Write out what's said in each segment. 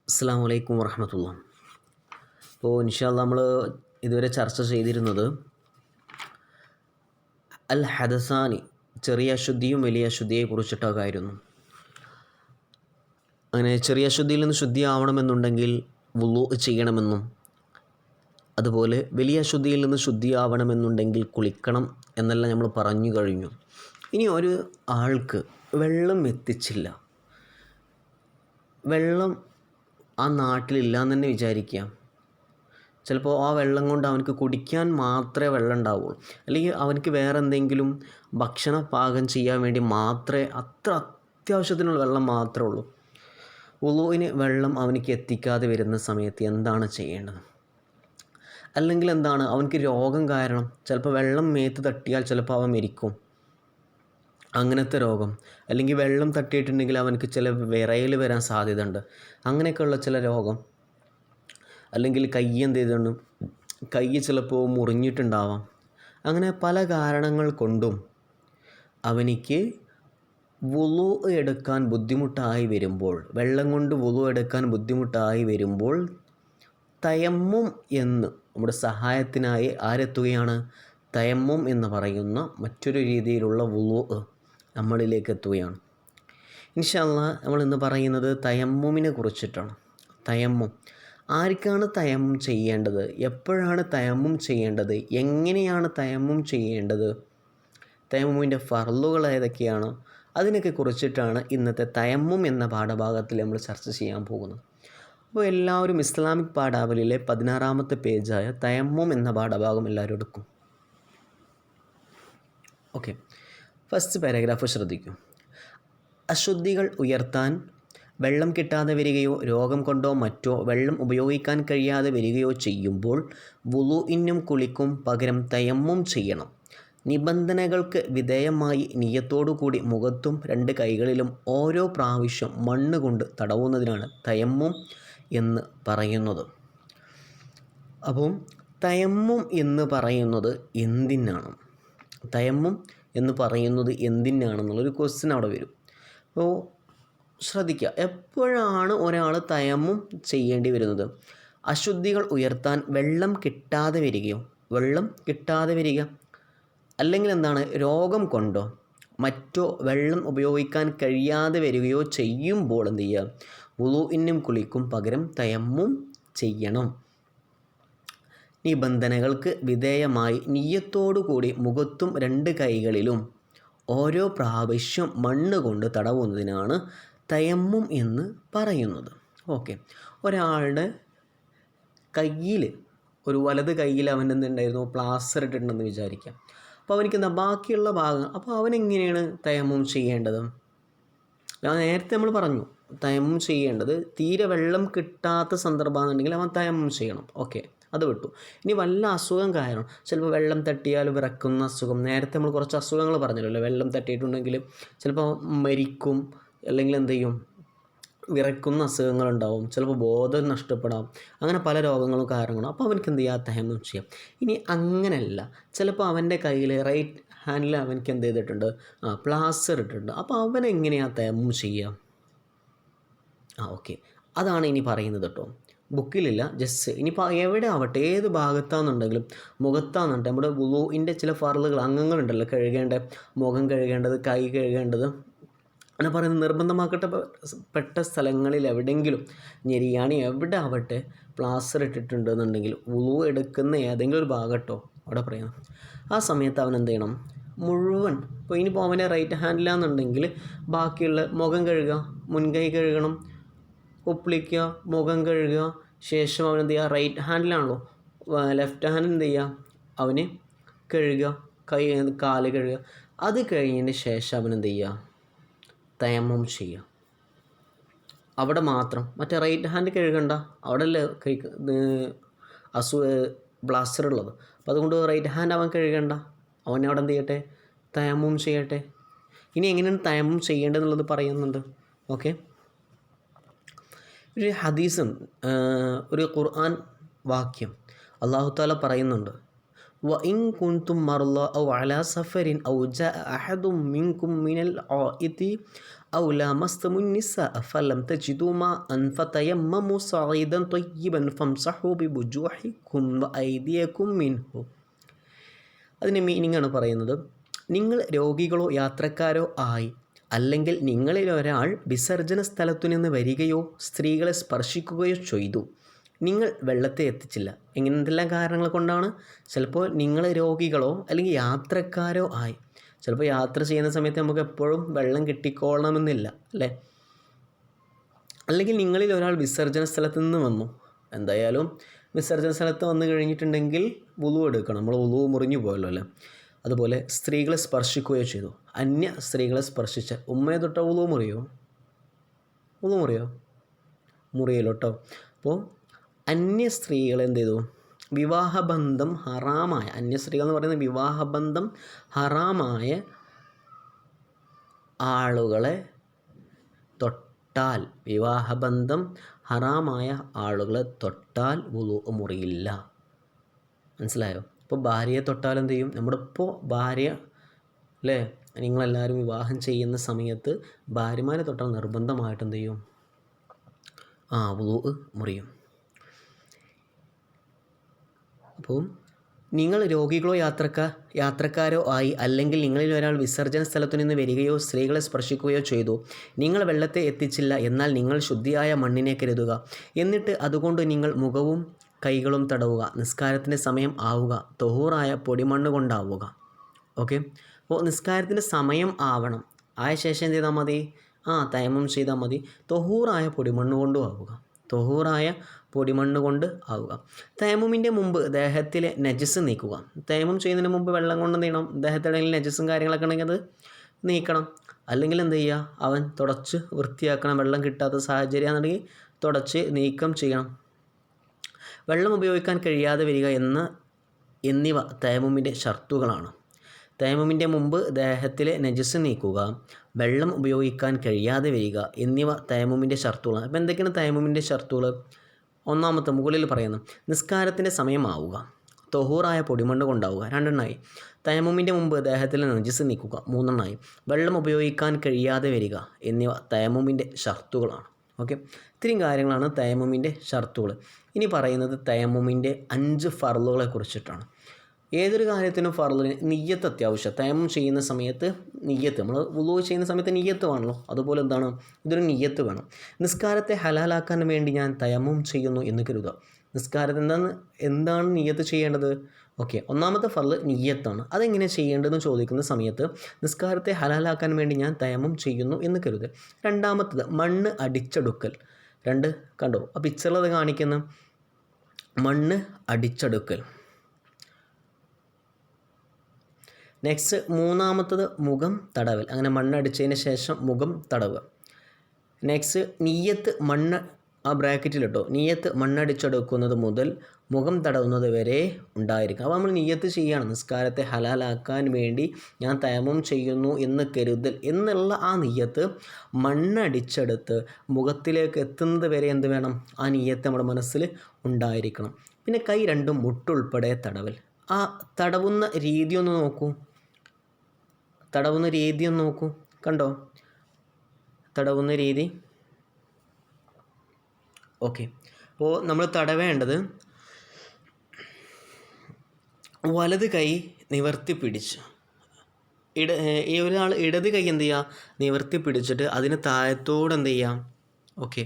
അസ്സലാമു അലൈക്കും വറഹ്മത്തുള്ളാ. അപ്പോൾ ഇൻഷാ അല്ലാഹ് നമ്മൾ ഇതുവരെ ചർച്ച ചെയ്തിരുന്നത് അൽ ഹദസാനി, ചെറിയ അശുദ്ധിയും വലിയ അശുദ്ധിയെ കുറിച്ചിട്ടൊക്കെ ആയിരുന്നു. അങ്ങനെ ചെറിയ അശുദ്ധിയിൽ നിന്ന് ശുദ്ധിയാവണമെന്നുണ്ടെങ്കിൽ വുളു ചെയ്യണമെന്നും, അതുപോലെ വലിയ അശുദ്ധിയിൽ നിന്ന് ശുദ്ധിയാവണമെന്നുണ്ടെങ്കിൽ കുളിക്കണം എന്നെല്ലാം നമ്മൾ പറഞ്ഞു കഴിഞ്ഞു. ഇനി ഒരു ആൾക്ക് വെള്ളം എത്തിച്ചില്ല, വെള്ളം ആ നാട്ടിലില്ലാന്ന് തന്നെ വിചാരിക്കുക. ചിലപ്പോൾ ആ വെള്ളം കൊണ്ട് അവനക്ക് കുടിക്കാൻ മാത്രമേ വെള്ളം ഉണ്ടാവുള്ളൂ, അല്ലെങ്കിൽ അവനക്ക് വേറെ എന്തെങ്കിലും ഭക്ഷണം പാകം ചെയ്യാൻ വേണ്ടി മാത്രമേ അത്യാവശ്യത്തിനുള്ള വെള്ളം മാത്രമേ ഉള്ളൂ. വുളുവിന് വെള്ളം അവനക്ക് എത്തിക്കാതെ വരുന്ന സമയത്ത് എന്താണ് ചെയ്യേണ്ടത്? അല്ലെങ്കിൽ എന്താണ് അവനക്ക് രോഗം കാരണം, ചിലപ്പോൾ വെള്ളം മേത്ത് തട്ടിയാൽ ചിലപ്പോൾ അവൻ മരിക്കും, അങ്ങനത്തെ രോഗം. അല്ലെങ്കിൽ വെള്ളം തട്ടിയിട്ടുണ്ടെങ്കിൽ അവനക്ക് ചില വിറയൽ വരാൻ സാധ്യതയുണ്ട്, അങ്ങനെയൊക്കെയുള്ള ചില രോഗം. അല്ലെങ്കിൽ കൈ എന്ത് ചെയ്തുകൊണ്ട് കൈ ചിലപ്പോൾ മുറിഞ്ഞിട്ടുണ്ടാവാം. അങ്ങനെ പല കാരണങ്ങൾ കൊണ്ടും അവനിക്ക് വുളു എടുക്കാൻ ബുദ്ധിമുട്ടായി വരുമ്പോൾ, വെള്ളം കൊണ്ട് വുളു എടുക്കാൻ ബുദ്ധിമുട്ടായി വരുമ്പോൾ തയമ്മും എന്ന് നമ്മുടെ സഹായത്തിനായി ആരെത്തുകയാണ്? തയമ്മും എന്ന് പറയുന്ന മറ്റൊരു രീതിയിലുള്ള വുളു നമ്മളിലേക്ക് എത്തുകയാണ്. ഇൻഷാ അല്ലാഹ് നമ്മൾ ഇന്ന് പറയുന്നത് തയമ്മുമിനെ കുറിച്ചിട്ടാണ്. തയമ്മും, ആർക്കാണ് തയമ്മും ചെയ്യേണ്ടത്, എപ്പോഴാണ് തയമ്മും ചെയ്യേണ്ടത്, എങ്ങനെയാണ് തയമ്മും ചെയ്യേണ്ടത്, തയമ്മുമിൻ്റെ ഫർളുകൾ ഏതൊക്കെയാണ്, അതിനൊക്കെ കുറിച്ചിട്ടാണ് ഇന്നത്തെ തയമ്മും എന്ന പാഠഭാഗത്തിൽ നമ്മൾ ചർച്ച ചെയ്യാൻ പോകുന്നത്. അപ്പോൾ എല്ലാവരും ഇസ്ലാമിക് പാഠാവലിയിലെ 16-ാമത്തെ പേജായ തയമ്മും എന്ന പാഠഭാഗം എല്ലാവരും എടുക്കും. ഓക്കെ, ഫസ്റ്റ് പാരഗ്രാഫ് ശ്രദ്ധിക്കും. അശുദ്ധികൾ ഉയർത്താൻ വെള്ളം കിട്ടാതെ വരികയോ രോഗം കൊണ്ടോ മറ്റോ വെള്ളം ഉപയോഗിക്കാൻ കഴിയാതെ വരികയോ ചെയ്യുമ്പോൾ വുളുഇനും കുളിക്കും പകരം തയമ്മും ചെയ്യണം. നിബന്ധനകൾക്ക് വിധേയമായി നിയ്യത്തോടുകൂടി മുഖത്തും 2 കൈകളിലും ഓരോ പ്രാവശ്യം മണ്ണ് കൊണ്ട് തടവുന്നതിനാണ് തയമ്മും എന്ന് പറയുന്നത്. അപ്പം തയമ്മും എന്ന് പറയുന്നത് എന്തിനാണ്? തയമ്മും എന്ന് പറയുന്നത് എന്തിനാണെന്നുള്ളൊരു ക്വസ്റ്റ്യൻ അവിടെ വരും. അപ്പോൾ ശ്രദ്ധിക്കുക, എപ്പോഴാണ് ഒരാൾ തയമ്മും ചെയ്യേണ്ടി വരുന്നത്? അശുദ്ധികൾ ഉയർത്താൻ വെള്ളം കിട്ടാതെ വരിക, അല്ലെങ്കിൽ എന്താണ്, രോഗം കൊണ്ടോ മറ്റോ വെള്ളം ഉപയോഗിക്കാൻ കഴിയാതെ വരികയോ ചെയ്യുമ്പോൾ എന്ത് ചെയ്യുക? വുളുഇനും കുളിക്കും പകരം തയമ്മും ചെയ്യണം. നിബന്ധനകൾക്ക് വിധേയമായി നിയ്യത്തോടു കൂടി മുഖത്തും 2 കൈകളിലും ഓരോ പ്രാവശ്യം മണ്ണ് കൊണ്ട് തടവുന്നതിനാണ് തയമ്മും എന്ന് പറയുന്നത്. ഓക്കെ, ഒരാളുടെ കയ്യിൽ, ഒരു വലത് കയ്യിൽ അവൻ എന്തുണ്ടായിരുന്നു, പ്ലാസ്റ്റർ ഇട്ടിട്ടുണ്ടെന്ന് വിചാരിക്കാം. അപ്പോൾ അവനിക്ക് എന്താ ബാക്കിയുള്ള ഭാഗം, അപ്പോൾ അവനെങ്ങനെയാണ് തയമ്മും ചെയ്യേണ്ടത്? നേരത്തെ നമ്മൾ പറഞ്ഞു, തയമ്മും ചെയ്യേണ്ടത് തീരെ വെള്ളം കിട്ടാത്ത സന്ദർഭമാണെന്നുണ്ടെങ്കിൽ അവൻ തയമ്മും ചെയ്യണം. ഓക്കെ, അത് വിട്ടു. ഇനി വല്ല അസുഖം കാരണം, ചിലപ്പോൾ വെള്ളം തട്ടിയാൽ വിറക്കുന്ന അസുഖം, നേരത്തെ നമ്മൾ കുറച്ച് അസുഖങ്ങൾ പറഞ്ഞല്ലോ, വെള്ളം തട്ടിയിട്ടുണ്ടെങ്കിൽ ചിലപ്പോൾ മരിക്കും, അല്ലെങ്കിൽ എന്ത് ചെയ്യും, വിറക്കുന്ന അസുഖങ്ങളുണ്ടാവും, ചിലപ്പോൾ ബോധം നഷ്ടപ്പെടാം, അങ്ങനെ പല രോഗങ്ങളും കാരണങ്ങളും. അപ്പോൾ അവനക്ക് എന്ത് ചെയ്യുക? തയമ്മും ചെയ്യാം. ഇനി അങ്ങനെയല്ല, ചിലപ്പോൾ അവൻ്റെ കയ്യിൽ റൈറ്റ് ഹാൻഡിൽ അവനക്ക് എന്ത് ചെയ്തിട്ടുണ്ട്, പ്ലാസ്റ്റർ ഇട്ടിട്ടുണ്ട്. അപ്പോൾ അവനെങ്ങനെയാണ് തയമ്മും ചെയ്യുക? ഓക്കെ, അതാണ് ഇനി പറയുന്നത് കേട്ടോ, ബുക്കിലില്ല, ജസ്റ്റ് ഇനിയിപ്പോൾ എവിടെ ആവട്ടെ, ഏത് ഭാഗത്താണെന്നുണ്ടെങ്കിലും, മുഖത്താണെന്നുണ്ടെങ്കിൽ നമ്മുടെ വുളുഇൻ്റെ ചില ഫർളുകൾ, അംഗങ്ങളുണ്ടല്ലോ കഴുകേണ്ട, മുഖം കഴുകേണ്ടത്, കൈ കഴുകേണ്ടത്, അങ്ങനെ പറയുന്നത് നിർബന്ധമാക്കപ്പെട്ട സ്ഥലങ്ങളിൽ എവിടെയെങ്കിലും, ഞെരിയാണി എവിടെ ആവട്ടെ, പ്ലാസ്റ്റർ ഇട്ടിട്ടുണ്ടെന്നുണ്ടെങ്കിൽ വുളു എടുക്കുന്ന ഏതെങ്കിലും ഒരു ഭാഗട്ടോ അവിടെ പറയുന്നത്, ആ സമയത്ത് അവൻ എന്ത് ചെയ്യണം? മുഴുവൻ, ഇപ്പോൾ ഇനിയിപ്പോൾ അവൻ്റെ റൈറ്റ് ഹാൻഡിലാണെന്നുണ്ടെങ്കിൽ ബാക്കിയുള്ള മുഖം കഴുകുക, മുൻകൈ കഴുകണം, ഉപ്പിളിക്കുക, മുഖം കഴുകുക, ശേഷം അവൻ എന്ത് ചെയ്യുക? റൈറ്റ് ഹാൻഡിലാണല്ലോ, ലെഫ്റ്റ് ഹാൻഡ് എന്ത് ചെയ്യുക? അവന് കഴുകുക, കാല് കഴുകുക. അത് കഴിഞ്ഞതിന് ശേഷം അവൻ എന്ത് ചെയ്യുക? തയമ്മും ചെയ്യുക. അവിടെ മാത്രം, മറ്റേ റൈറ്റ് ഹാൻഡ് കഴുകണ്ട, അവിടെ അല്ലേ ബ്ലാസ്റ്റർ ഉള്ളത്. അപ്പോൾ അതുകൊണ്ട് റൈറ്റ് ഹാൻഡ് അവൻ കഴുകണ്ട, അവനവിടെ എന്ത് ചെയ്യട്ടെ? തയമ്മും ചെയ്യട്ടെ. ഇനി എങ്ങനെയാണ് തയമ്മും ചെയ്യേണ്ടതെന്നുള്ളത് പറയുന്നുണ്ട്. ഓക്കെ, ഒരു ഹദീസും ഒരു ഖുർആൻ വാക്യം അല്ലാഹു തആല പറയുന്നുണ്ട്, വഇൻ കുൻതും മർള ഔ അലാ സഫരിൻ ഔ ജാഅ അഹദും മിൻകും മിനൽ ആഇതി ഔ ലാമസ്തുമുൻ നിസാഅ ഫലം തജിദൂ മാഅൻ ഫതയമ്മമു സഈദൻ ത്വയ്യിബൻ ഫംസഹൂ ബിവുജൂഹികും വഅയ്ദിയകും മിൻഹു. അതിൻ്റെ മീനിങ്ങാണ് പറയുന്നത്. നിങ്ങൾ രോഗികളോ യാത്രക്കാരോ ആയി, അല്ലെങ്കിൽ നിങ്ങളിൽ ഒരാൾ വിസർജന സ്ഥലത്തു നിന്ന് വരികയോ സ്ത്രീകളെ സ്പർശിക്കുകയോ ചെയ്തു, നിങ്ങൾ വെള്ളത്തെ എത്തിച്ചില്ല. എന്തെല്ലാം കാരണങ്ങൾ കൊണ്ടാണ്? ചിലപ്പോൾ നിങ്ങൾ രോഗികളോ അല്ലെങ്കിൽ യാത്രക്കാരോ ആയി. ചിലപ്പോൾ യാത്ര ചെയ്യുന്ന സമയത്ത് നമുക്ക് എപ്പോഴും വെള്ളം കിട്ടിക്കൊള്ളണമെന്നില്ല അല്ലേ? അല്ലെങ്കിൽ നിങ്ങളിൽ ഒരാൾ വിസർജന സ്ഥലത്ത് നിന്ന് വന്നു. എന്തായാലും വിസർജന സ്ഥലത്ത് വന്നു കഴിഞ്ഞിട്ടുണ്ടെങ്കിൽ വുളു എടുക്കണം. നമ്മൾ വുളു മുറിഞ്ഞു പോയല്ലോ അല്ലേ? അതുപോലെ സ്ത്രീകളെ സ്പർശിക്കുകയോ ചെയ്തു. അന്യ സ്ത്രീകളെ സ്പർശിച്ച ഉമ്മയെ തൊട്ട വുളു മുറിയോ? മുറിയല്ലോ കേട്ടോ. അപ്പോൾ അന്യ സ്ത്രീകൾ എന്ത് ചെയ്തു? വിവാഹബന്ധം ഹറാമായ, അന്യ സ്ത്രീകൾ എന്ന് പറയുന്നത് വിവാഹബന്ധം ഹറാമായ ആളുകളെ തൊട്ടാൽ, വിവാഹബന്ധം ഹറാമായ ആളുകളെ തൊട്ടാൽ വുളു മുറിയില്ല. മനസ്സിലായോ? ഇപ്പോൾ ഭാര്യയെ തൊട്ടാൽ എന്ത് ചെയ്യും? നമ്മുടെ ഇപ്പോൾ ഭാര്യ അല്ലേ, നിങ്ങളെല്ലാവരും വിവാഹം ചെയ്യുന്ന സമയത്ത് ഭാര്യമാരെ തൊട്ടാൽ നിർബന്ധമായിട്ട് എന്ത് ചെയ്യും? വുളു മുറിയും. അപ്പോൾ നിങ്ങൾ രോഗികളോ യാത്രക്കാരോ ആയി, അല്ലെങ്കിൽ നിങ്ങളിൽ ഒരാൾ വിസർജന സ്ഥലത്തു നിന്ന് വരികയോ സ്ത്രീകളെ സ്പർശിക്കുകയോ ചെയ്തു, നിങ്ങൾ വെള്ളത്തെ എത്തിച്ചില്ല, എന്നാൽ നിങ്ങൾ ശുദ്ധിയായ മണ്ണിനെ കരുതുക. എന്നിട്ട് അതുകൊണ്ട് നിങ്ങൾ മുഖവും കൈകളും തടവുക. നിസ്കാരത്തിൻ്റെ സമയം ആവുക. തൊഹൂറായ പൊടിമണ്ണ് കൊണ്ടാവുക. ഓക്കെ. അപ്പോൾ നിസ്കാരത്തിൻ്റെ സമയം ആവണം. ആയ ശേഷം എന്ത് ചെയ്താൽ മതി? തയമ്മം ചെയ്താൽ മതി. തൊഹൂറായ പൊടിമണ്ണ് കൊണ്ടും ആവുക. തൊഹൂറായ പൊടിമണ്ണ് കൊണ്ട് ആവുക. തയമ്മുമിൻ്റെ മുമ്പ് ദേഹത്തിലെ നജസ് നീക്കുക. തയമ്മം ചെയ്യുന്നതിന് മുമ്പ് വെള്ളം കൊണ്ട് എന്ത് ചെയ്യണം? ദേഹത്തിടയിൽ നജസും കാര്യങ്ങളൊക്കെ ഉണ്ടെങ്കിൽ അത് നീക്കണം. അല്ലെങ്കിൽ എന്ത് ചെയ്യുക? അവൻ തുടച്ച് വൃത്തിയാക്കണം. വെള്ളം കിട്ടാത്ത സാഹചര്യമാണെന്നുണ്ടെങ്കിൽ തുടച്ച് നീക്കം ചെയ്യണം. വെള്ളം ഉപയോഗിക്കാൻ കഴിയാതെ വരിക എന്നിവ തയമ്മുമിൻ്റെ ഷർത്തുകളാണ്. തയമ്മുമിൻ്റെ മുമ്പ് ദേഹത്തിലെ നജസ് നീക്കുക, വെള്ളം ഉപയോഗിക്കാൻ കഴിയാതെ വരിക എന്നിവ തയമ്മുമിൻ്റെ ഷർത്തുകളാണ്. അപ്പോൾ എന്തൊക്കെയാണ് തയമ്മുമിൻ്റെ ഷർത്തുകൾ? ഒന്നാമത്തെ മുകളിൽ പറയുന്നു, നിസ്കാരത്തിൻ്റെ സമയമാവുക. തൊഹൂറായ പൊടിമണ്ണ് കൊണ്ടാവുക. 2 തയമ്മുമിൻ്റെ മുമ്പ് ദേഹത്തിലെ നജസ് നീക്കുക. 3 വെള്ളം ഉപയോഗിക്കാൻ കഴിയാതെ വരിക എന്നിവ തയമ്മുമിൻ്റെ ഷർത്തുകളാണ്. ഓക്കെ. ഇത്രയും കാര്യങ്ങളാണ് തയമ്മുമിൻ്റെ ഷർത്തുകൾ. ഇനി പറയുന്നത് തയമ്മുമിൻ്റെ 5 ഫർളുകളെ കുറിച്ചിട്ടാണ്. ഏതൊരു കാര്യത്തിനും ഫർളിന് നിയ്യത്ത് അത്യാവശ്യം. തയമ്മം ചെയ്യുന്ന സമയത്ത് നിയ്യത്ത്, നമ്മൾ വുളൂ ചെയ്യുന്ന സമയത്ത് നിയ്യത്ത് വേണമല്ലോ. അതുപോലെ എന്താണ്? ഇതൊരു നിയ്യത്ത് വേണം. നിസ്കാരത്തെ ഹലാലാക്കാൻ വേണ്ടി ഞാൻ തയമ്മം ചെയ്യുന്നു എന്ന് കരുതുക. നിസ്കാരത്തെ എന്താണ് നിയ്യത്ത് ചെയ്യേണ്ടത്? ഓക്കെ. ഒന്നാമത്തെ ഫർള് നിയ്യത്താണ്. അതെങ്ങനെ ചെയ്യേണ്ടതെന്ന് ചോദിക്കുന്ന സമയത്ത് നിസ്കാരത്തെ ഹലാലാക്കാൻ വേണ്ടി ഞാൻ തയമ്മം ചെയ്യുന്നു എന്ന് കരുതുക. രണ്ടാമത്തത് മണ്ണ് അടിച്ചെടുക്കൽ. 2 കണ്ടോ? ആ പിക്ചറിലത് കാണിക്കുന്ന മണ്ണ് അടിച്ചെടുക്കൽ. നെക്സ്റ്റ് മൂന്നാമത്തത് മുഖം തടവൽ. അങ്ങനെ മണ്ണടിച്ചതിന് ശേഷം മുഖം തടവുക. നെക്സ്റ്റ് നിയ്യത്ത് മണ്ണ്, ആ ബ്രാക്കറ്റിലിട്ടോ, നിയ്യത്ത് മണ്ണടിച്ചെടുക്കുന്നത് മുതൽ മുഖം തടവുന്നത് വരെ ഉണ്ടായിരിക്കും. അപ്പോൾ നമ്മൾ നിയ്യത്ത് ചെയ്യുകയാണ്, നിസ്കാരത്തെ ഹലാലാക്കാൻ വേണ്ടി ഞാൻ തയമ്മം ചെയ്യുന്നു എന്ന് കരുതൽ എന്നുള്ള ആ നിയ്യത്ത് മണ്ണടിച്ചെടുത്ത് മുഖത്തിലേക്ക് എത്തുന്നത് വരെ എന്ത് വേണം? ആ നിയ്യത്ത് നമ്മുടെ മനസ്സിൽ ഉണ്ടായിരിക്കണം. പിന്നെ കൈ 2 മുട്ടുൾപ്പെടെ തടവൽ. ആ തടവുന്ന രീതി ഒന്ന് നോക്കൂ. കണ്ടോ തടവുന്ന രീതി? ഓക്കെ. അപ്പോൾ നമ്മൾ തടവേണ്ടത് വലത് കൈ നിവർത്തി പിടിച്ച്, ഒരാൾ ഇടത് കൈ എന്ത് ചെയ്യുക? നിവർത്തി പിടിച്ചിട്ട് അതിന് താഴത്തോട് എന്ത് ചെയ്യാം? ഓക്കെ,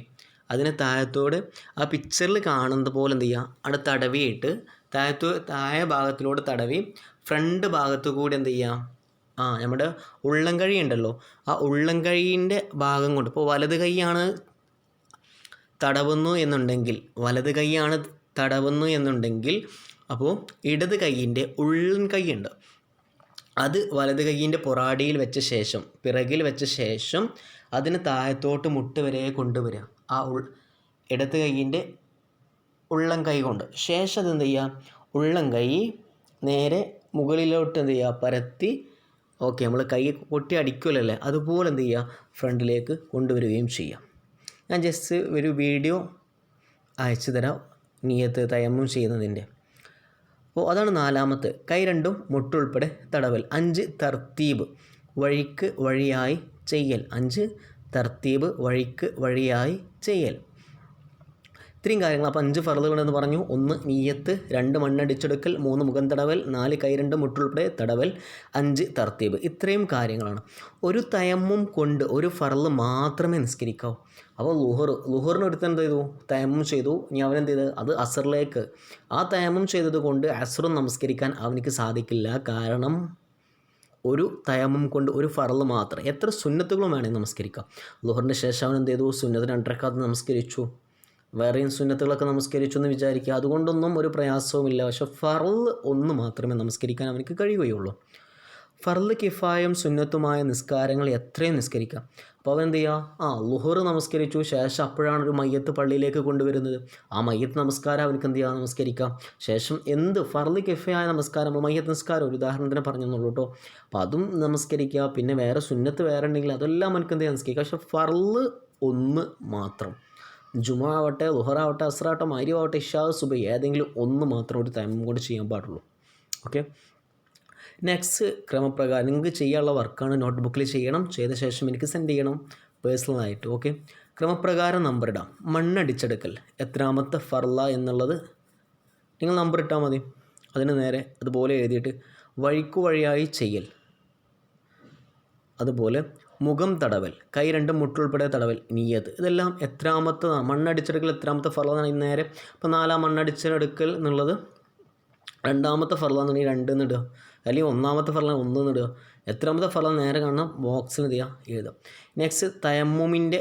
അതിന് താഴത്തോട് ആ പിക്ചറിൽ കാണുന്നത് പോലെ എന്ത് ചെയ്യുക? അവിടെ തടവിയിട്ട് താഴെ ഭാഗത്തിലൂടെ തടവി ഫ്രണ്ട് ഭാഗത്തു കൂടി എന്ത് ചെയ്യാം? നമ്മുടെ ഉള്ളംകഴി ഉണ്ടല്ലോ, ആ ഉള്ളംകഴീൻ്റെ ഭാഗം കൊണ്ട്, ഇപ്പോൾ വലത് കൈയാണ് തടവുന്നു എന്നുണ്ടെങ്കിൽ അപ്പോൾ ഇടത് കൈയിൻ്റെ ഉള്ളൻ കൈയുണ്ട്, അത് വലത് കൈയിൻ്റെ പൊറാടിയിൽ വെച്ച ശേഷം, പിറകിൽ വെച്ച ശേഷം അതിന് താഴത്തോട്ട് മുട്ട് വരെ കൊണ്ടുവരിക. ആ ഇടത് കൈയിൻ്റെ ഉള്ളം കൈ കൊണ്ട്. ശേഷം അതെന്ത് ചെയ്യുക? ഉള്ളം കൈ നേരെ മുകളിലോട്ട് എന്ത് ചെയ്യുക? പരത്തി. ഓക്കെ, നമ്മൾ കൈ കൊട്ടി അടിക്കുമല്ലേ, അതുപോലെ എന്ത് ചെയ്യുക? ഫ്രണ്ടിലേക്ക് കൊണ്ടുവരികയും ചെയ്യാം. ഞാൻ ജസ്റ്റ് ഒരു വീഡിയോ അയച്ചു തരാം നിയ്യത്ത് തയമ്മം ചെയ്യുന്നതിൻ്റെ. അപ്പോൾ അതാണ് നാലാമത്തെ, കൈ 2 മുട്ടുൾപ്പെടെ തടവൽ. 5 തർത്തീബ്, വഴിക്ക് വഴിയായി ചെയ്യൽ. 5 തർത്തീബ് വഴിക്ക് വഴിയായി ചെയ്യൽ. ഇത്രയും കാര്യങ്ങൾ. അപ്പോൾ 5 ഫർളുകളെന്ന് പറഞ്ഞു. 1 നിയ്യത്ത്, 2 മണ്ണടിച്ചെടുക്കൽ, 3 മുഖം തടവൽ, 4 കൈ 2 മുട്ടുൾപ്പെടെ തടവൽ, 5 തർത്തീബ്. ഇത്രയും കാര്യങ്ങളാണ്. ഒരു തയമ്മും കൊണ്ട് ഒരു ഫർള് മാത്രമേ നിസ്കരിക്കാവൂ. അപ്പോൾ ലുഹറിന് ഒരുത്തൻ എന്ത് ചെയ്തു? തയമ്മും ചെയ്തു. ഇനി അവനെന്ത് ചെയ്ത്? അത് അസറിലേക്ക് ആ തയമ്മും ചെയ്തത് കൊണ്ട് അസറും നമസ്കരിക്കാൻ അവനിക്ക് സാധിക്കില്ല. കാരണം ഒരു തയമ്മും കൊണ്ട് ഒരു ഫർള് മാത്രം. എത്ര സുന്നത്തുകളും വേണമെങ്കിൽ നമസ്കരിക്കാം. ലുഹറിൻ്റെ ശേഷം അവൻ എന്ത് ചെയ്തു? സുന്നത്ത് 2 റക്അത്ത് നമസ്കരിച്ചു. വേറെയും സുന്നത്തുകളൊക്കെ നമസ്കരിച്ചു എന്ന് വിചാരിക്കുക. അതുകൊണ്ടൊന്നും ഒരു പ്രയാസവുമില്ല. പക്ഷെ ഫർള് 1 മാത്രമേ നമസ്കരിക്കാൻ അവനക്ക് കഴിയുകയുള്ളൂ. ഫർള് കിഫായും സുന്നത്തുമായ നിസ്കാരങ്ങൾ എത്രയും നിസ്കരിക്കാം. അപ്പോൾ അവൻ എന്ത് ചെയ്യുക? ലുഹർ നമസ്കരിച്ചു, ശേഷം അപ്പോഴാണ് ഒരു മയ്യത്ത് പള്ളിയിലേക്ക് കൊണ്ടുവരുന്നത്. ആ മയ്യത്ത് നമസ്കാരം അവനക്ക് എന്ത് ചെയ്യുക? നമസ്കരിക്കാം. ശേഷം ഫർള് കിഫയായ നമസ്കാരം, മയ്യത്ത് നിസ്കാരം ഒരു ഉദാഹരണത്തിന് പറഞ്ഞെന്നുള്ളൂ കേട്ടോ. അപ്പോൾ അതും നമസ്കരിക്കുക. പിന്നെ വേറെ സുന്നത്ത് വേറെ ഉണ്ടെങ്കിൽ അതെല്ലാം അവനക്ക് എന്ത് ചെയ്യുക? നമസ്കരിക്കുക. പക്ഷെ ഫർള് 1 മാത്രം. ജുമുഅ ആവട്ടെ, ളുഹറാവട്ടെ, അസ്റാവട്ടെ, മഗ്‌രിബ് ആവട്ടെ, ഇശാ, സുബഹി ഏതെങ്കിലും 1 മാത്രം ഒരു തയമ്മും കൊണ്ട് ചെയ്യാൻ പാടുള്ളൂ. ഓക്കെ. നെക്സ്റ്റ് ക്രമപ്രകാരം നിങ്ങൾക്ക് ചെയ്യാനുള്ള വർക്കാണ്. നോട്ട്ബുക്കിൽ ചെയ്യണം. ചെയ്ത ശേഷം എനിക്ക് സെൻഡ് ചെയ്യണം പേഴ്സണലായിട്ട്. ഓക്കെ. ക്രമപ്രകാരം നമ്പർ ഇടാം. മണ്ണടിച്ചെടുക്കൽ എത്രാമത്തെ ഫർള എന്നുള്ളത് നിങ്ങൾ നമ്പർ ഇട്ടാൽ മതി. അതിന് നേരെ അതുപോലെ എഴുതിയിട്ട് വഴിക്കു വഴിയായി ചെയ്യൽ, അതുപോലെ മുഖം തടവൽ, കൈ 2 മുട്ടുൾപ്പെടെ തടവൽ, നിയ്യത്ത്, ഇതെല്ലാം എത്രാമത്തതാണ്? മണ്ണടിച്ചെടുക്കൽ എത്രാമത്തെ ഫർളാണ്? നേരെ ഇപ്പോൾ 4 മണ്ണടിച്ചെടുക്കൽ എന്നുള്ളത് 2ാമത്തെ ഫർളാണെന്നുണ്ടെങ്കിൽ 2 എന്ന് ഇടുക, അല്ലെങ്കിൽ 1ാമത്തെ ഫർളാണ് 1 എന്ന് ഇടുക. എത്രാമത്തെ ഫർളാണ് നേരെ കാണുന്ന ബോക്സിൽ എന്ത് ചെയ്യുക? എഴുതാം. നെക്സ്റ്റ് തയമ്മുമിൻ്റെ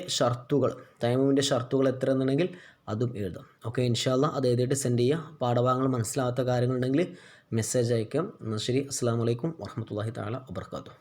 ഷർത്തുകൾ എത്ര എന്നുണ്ടെങ്കിൽ അതും എഴുതാം. ഓക്കെ. ഇൻഷാ അല്ലാഹ് അത് എഴുതിയിട്ട് സെൻഡ് ചെയ്യുക. പാഠഭാഗങ്ങൾ മനസ്സിലാവാത്ത കാര്യങ്ങളുണ്ടെങ്കിൽ മെസ്സേജ് അയക്കാം. എന്നാൽ ശരി. അസ്സലാമു അലൈക്കും വറഹ്മത്തുള്ളാഹി തആല വബറകാതുഹു.